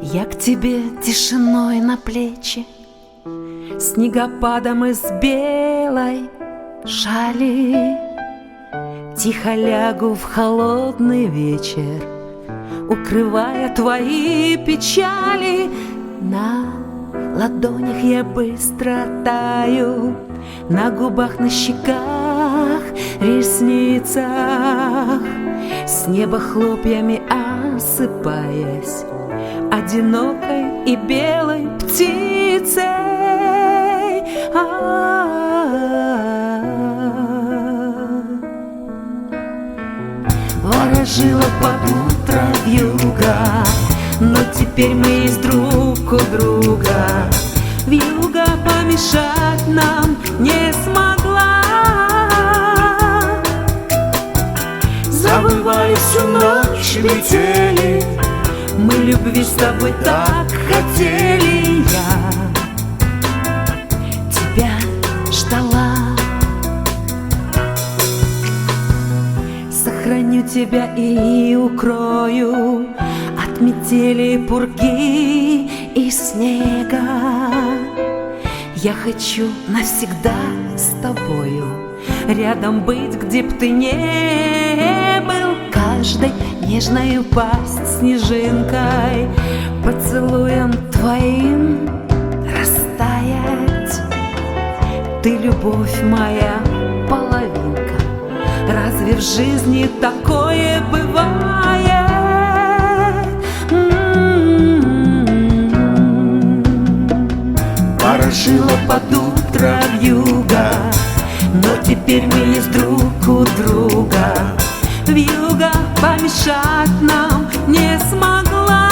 Я к тебе тишиной на плечи, снегопадом из белой шали. Тихо лягу в холодный вечер, укрывая твои печали. На ладонях я быстро таю, на губах, на щеках, ресницах, с неба хлопьями осыпаясь, одинокой и белой птицей. Ворожила под утро вьюга, но теперь мы есть друг у друга. Вьюга помешать нам не смогла. Завывали всю ночь метели, Мы любви с тобой так хотели. Я тебя ждала. Сохраню тебя и укрою от метели, пурги и снега. Я хочу навсегда с тобою рядом быть, где б ты не был. Каждой нежной упасть снежинкой, поцелуем твоим растаять. Ты любовь моя, половинка. Разве в жизни такое бывает? Ворожила под утро вьюга, но теперь мы есть друг у друга. Вьюга помешать нам не смогла.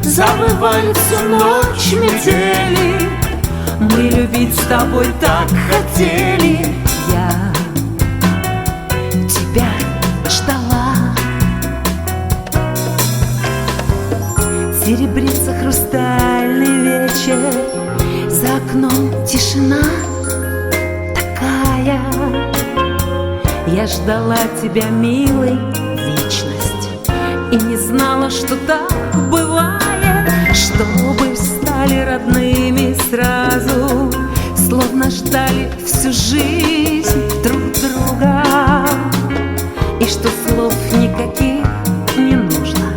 завывали всю ночь метели, Мы любить с тобой так хотели. Я тебя ждала. Серебрится хрустальный вечер, за окном тишина такая. Я ждала тебя, милый, вечность, и не знала, что так бывает, чтобы стали родными сразу, словно ждали всю жизнь друг друга. И что слов никаких не нужно,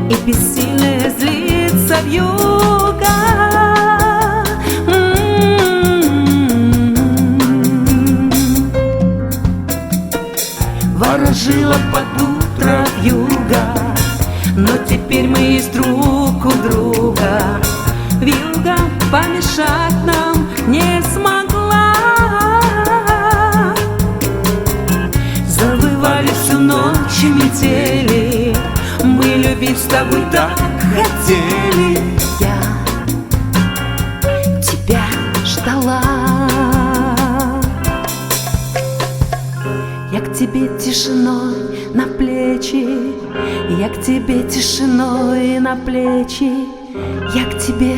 и бессильная злится вьюга. Ворожила под утро вьюга, но теперь мы есть друг у друга. Вьюга помешать нам не смогла. Завывали всю ночь метели, мы любить с тобой так хотели. Я тебя ждала. Я к тебе тишиной на плечи, я к тебе тишиной на плечи, я к тебе